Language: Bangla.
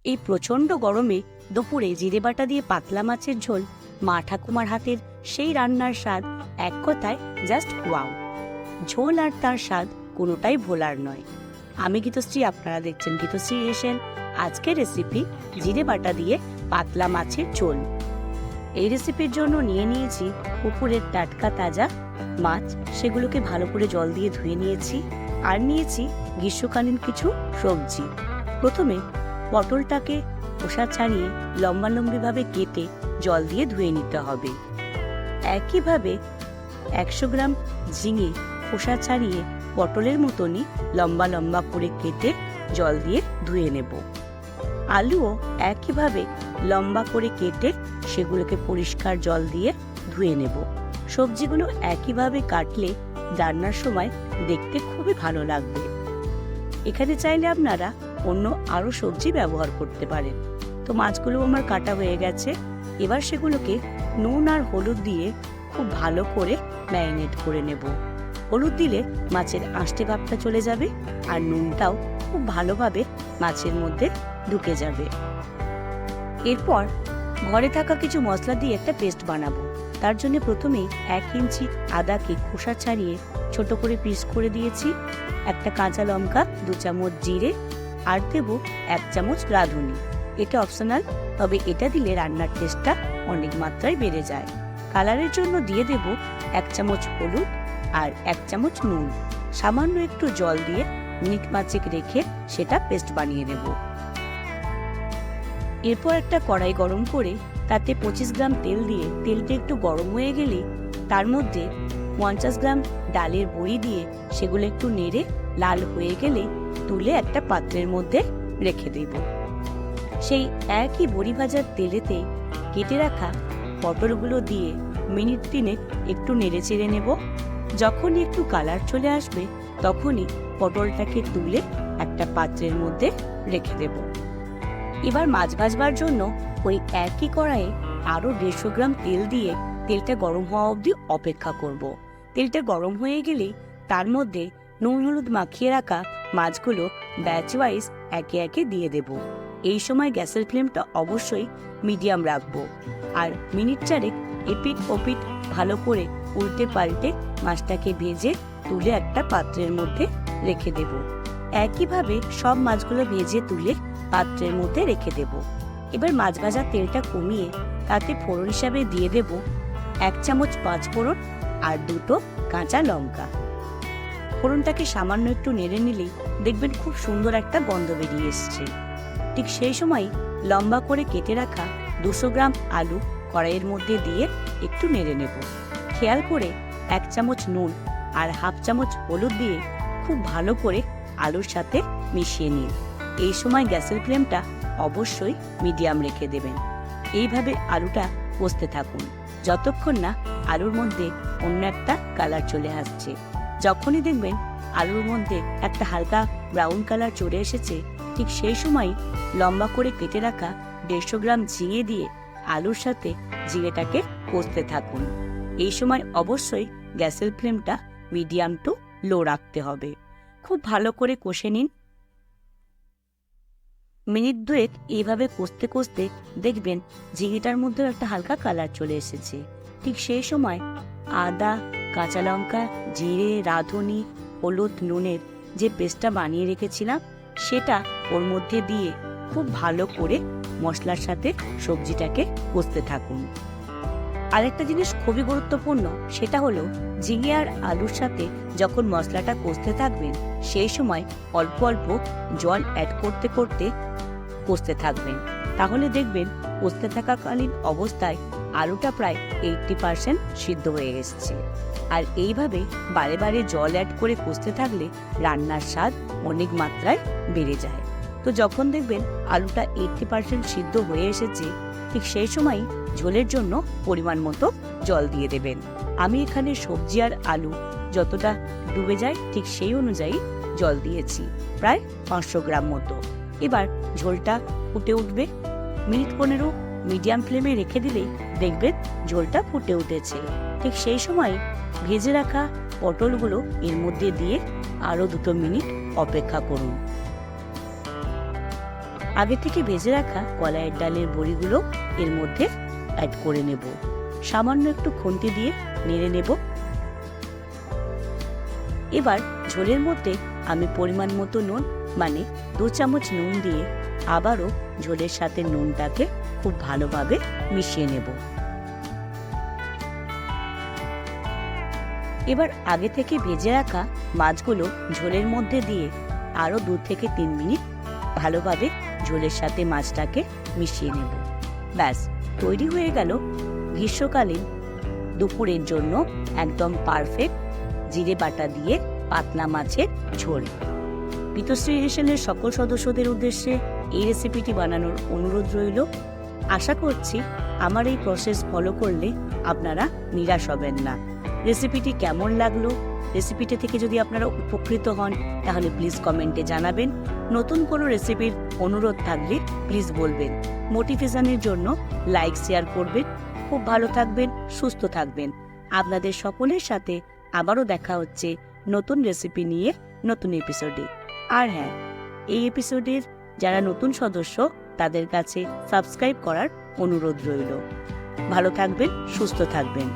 এই প্রচণ্ড গরমে দুপুরে জিরে বাটা দিয়ে পাতলা মাছের ঝোল, মা ঠাকুমার হাতের সেই রান্নার স্বাদ এক কথায় জাস্ট ওয়াও। ঝোল আর তার স্বাদ কোনোটাই ভোলার নয়। আমি গীতশ্রী, আপনারা দেখছেন গীতশ্রী এশিয়ান। আজকের রেসিপি জিরে বাটা দিয়ে পাতলা মাছের ঝোল। এই রেসিপির জন্য নিয়ে নিয়েছি পুকুরের টাটকা তাজা মাছ, সেগুলোকে ভালো করে জল দিয়ে ধুয়ে নিয়েছি। আর নিয়েছি গ্রীষ্মকালীন কিছু সবজি। প্রথমে পটলটাকে খোসা ছাড়িয়ে লম্বালম্বিভাবে কেটে জল দিয়ে ধুয়ে নিতে হবে। একইভাবে 100 গ্রাম ঝিঙে খোসা ছাড়িয়ে পটলের মতনই লম্বা লম্বা করে কেটে জল দিয়ে ধুয়ে নেব। আলুও একইভাবে লম্বা করে কেটে সেগুলোকে পরিষ্কার জল দিয়ে ধুয়ে নেব। সবজিগুলো একইভাবে কাটলে রান্নার সময় দেখতে খুবই ভালো লাগবে। এখানে চাইলে আপনারা অন্য আরো সবজি ব্যবহার করতে পারেন। তো মাছগুলো আমার কাটা হয়ে গেছে। এবার সেগুলোকে নুন আর হলুদ দিয়ে খুব ভালো করে ম্যারিনেট করে নেব। হলুদ দিলে মাছের আঁশটে ভাবটা চলে যাবে, আর নুনটাও খুব ভালোভাবে মাছের মধ্যে ঢুকে যাবে। এরপর ঘরে থাকা কিছু মশলা দিয়ে একটা পেস্ট বানাবো। তার জন্য প্রথমেই 1 ইঞ্চি আদাকে খোসা ছাড়িয়ে ছোট করে পিস করে দিয়েছি। একটা কাঁচা লঙ্কা, 2 চামচ জিরে, আর দেব 1 চামচ রাঁধুনি। এটা অপশনাল, তবে এটা দিলে রান্নার টেস্টটা অনেক মাত্রায় বেড়ে যায়। কালারের জন্য দিয়ে দেব 1 চামচ হলুদ আর 1 চামচ নুন। সামান্য একটু জল দিয়ে মিনিট 5 রেখে সেটা পেস্ট বানিয়ে নেব। এরপর একটা কড়াই গরম করে তাতে 25 গ্রাম তেল দিয়ে তেলটা একটু গরম হয়ে গেলে তার মধ্যে 50 গ্রাম ডালের বড়ি দিয়ে সেগুলো একটু নেড়ে লাল হয়ে গেলে তুলে একটা পাত্রের মধ্যে রেখে দেব। সেই একই বড়ি ভাজার তেলেতে কেটে রাখা পটলগুলো দিয়ে মিনিট 3 একটু নেড়ে চেড়ে নেব। যখনই একটু কালার চলে আসবে তখনই পটলটাকে তুলে একটা পাত্রের মধ্যে রেখে দেব। এবার মাছ ভাজবার জন্য ওই একই কড়াইয়ে আরো 150 গ্রাম তেল দিয়ে তেলটা গরম হওয়া অবধি অপেক্ষা করব। তেলটা গরম হয়ে গেলে তার মধ্যে নুন হলুদ মাখিয়ে রাখা মাছগুলো ব্যাচ ওয়াইজ একে একে দিয়ে দেব। এই সময় গ্যাসের ফ্লেমটা অবশ্যই মিডিয়াম রাখবো। আর মিনিট 4 এপিট ওপিট ভালো করে উল্টে পাল্টে মাছটাকে ভেজে তুলে একটা পাত্রের মধ্যে রেখে দেব। একইভাবে সব মাছগুলো ভেজে তুলে পাত্রের মধ্যে রেখে দেব। এবার মাছ ভাজার তেলটা কমিয়ে তাতে ফোড়ন হিসাবে দিয়ে দেব 1 চামচ 5 ফোড়ন আর 2টো কাঁচা লঙ্কা। ফোড়নটাকে সামান্য একটু নেড়ে নিলেই দেখবেন খুব সুন্দর একটা গন্ধ বেরিয়ে এসছে। ঠিক সেই সময় লম্বা করে কেটে রাখা 200 গ্রাম আলু কড়াইয়ের মধ্যে দিয়ে একটু নেড়ে নেব। খেয়াল করে 1 চামচ নুন আর হাফ চামচ হলুদ দিয়ে খুব ভালো করে আলুর সাথে মিশিয়ে নিন। এই সময় গ্যাসের ফ্লেমটা অবশ্যই মিডিয়াম রেখে দেবেন। এইভাবে আলুটা কষতে থাকুন যতক্ষণ না আলুর মধ্যে অন্য একটা কালার চলে আসছে। যখনই দেখবেন আলুর মধ্যে একটা হালকা ব্রাউন কালার চলে এসেছে, ঠিক সেই সময় লম্বা করে কেটে রাখা 150 গ্রাম ঝিঙে দিয়ে আলুর সাথে জিরেটাকে কষতে থাকুন। এই সময় অবশ্যই গ্যাসের ফ্লেমটা মিডিয়াম টু লো রাখতে হবে। খুব ভালো করে কষে নিন। মিনিট 2 এইভাবে কষতে কষতে দেখবেন ঝিঙেটার মধ্যে একটা হালকা কালার চলে এসেছে। ঠিক সেই সময় আদা, কাঁচা লঙ্কা, জিরে, রাঁধুনি, হলুদ, নুনের যে পেস্টটা বানিয়ে রেখেছিলাম সেটা ওর মধ্যে দিয়ে খুব ভালো করে মশলার সাথে সবজিটাকে কষতে থাকুন। আরেকটা জিনিস খুবই গুরুত্বপূর্ণ, সেটা হলো ঝিঙে আর আলুর সাথে যখন মশলাটা কষতে থাকবেন সেই সময় অল্প অল্প জল অ্যাড করতে করতে কষতে থাকবেন। তাহলে দেখবেন কষতে থাকাকালীন অবস্থায় আলুটা প্রায় 80% সিদ্ধ হয়ে এসছে। আর এইভাবে বারে বারে জল অ্যাড করে কষতে থাকলে রান্নার স্বাদ অনেক মাত্রায় বেড়ে যায়। তো যখন দেখবেন আলুটা 80% সিদ্ধ হয়ে এসেছে, ঠিক সেই সময় ঝোলের জন্য পরিমাণ মতো জল দিয়ে দেবেন। আমি এখানে সবজি আর আলু যতটা ডুবে যায় ঠিক সেই অনুযায়ী জল দিয়েছি, প্রায় 500 গ্রাম মতো। এবার ঝোলটা ফুটে উঠবে। মিনিট 15 মিডিয়াম ফ্লেমে রেখে দিলেই দেখবেন ঝোলটা ফুটে উঠেছে। ঠিক সেই সময় ভেজে রাখা পটলগুলো এর মধ্যে দিয়ে আরো 2 মিনিট অপেক্ষা করুন। আগে থেকে ভেজে রাখা কলাইয়ের ডালের বড়িগুলো এর মধ্যে অ্যাড করে নেব। সামান্য একটু খুন্তি দিয়ে নেড়ে নেব। এবার ঝোলের মধ্যে আমি পরিমাণ মতো নুন মানে 2 চামচ নুন দিয়ে আবারও ঝোলের সাথে নুনটাকে খুব ভালোভাবে মিশিয়ে নেব। এবার আগে থেকে ভেজে রাখা মাছগুলো ঝোলের মধ্যে দিয়ে আরও 2 থেকে 3 মিনিট ভালোভাবে ঝোলের সাথে মাছটাকে মিশিয়ে নেব। ব্যাস তৈরি হয়ে গেল গ্রীষ্মকালীন দুপুরের জন্য একদম পারফেক্ট জিরে বাটা দিয়ে পাতলা মাছের ঝোল। পিতশ্রী হেসেলের সকল সদস্যদের উদ্দেশ্যে এই রেসিপিটি বানানোর অনুরোধ রইল। আশা করছি আমার এই প্রসেস ফলো করলে আপনারা নিরাশ হবেন না। রেসিপিটি কেমন লাগলো, রেসিপিটি থেকে যদি আপনারা উপকৃত হন তাহলে প্লিজ কমেন্টে জানাবেন। নতুন কোনো রেসিপির অনুরোধ থাকলে প্লিজ বলবেন। মোটিভেশনের জন্য লাইক শেয়ার করবেন। খুব ভালো থাকবেন, সুস্থ থাকবেন। আপনাদের সকলের সাথে আবারও দেখা হচ্ছে নতুন রেসিপি নিয়ে নতুন এপিসোডে। আর হ্যাঁ, এই এপিসোডের যারা নতুন সদস্য তাদের কাছে সাবস্ক্রাইব করার অনুরোধ রইল। ভালো থাকবেন, সুস্থ থাকবেন।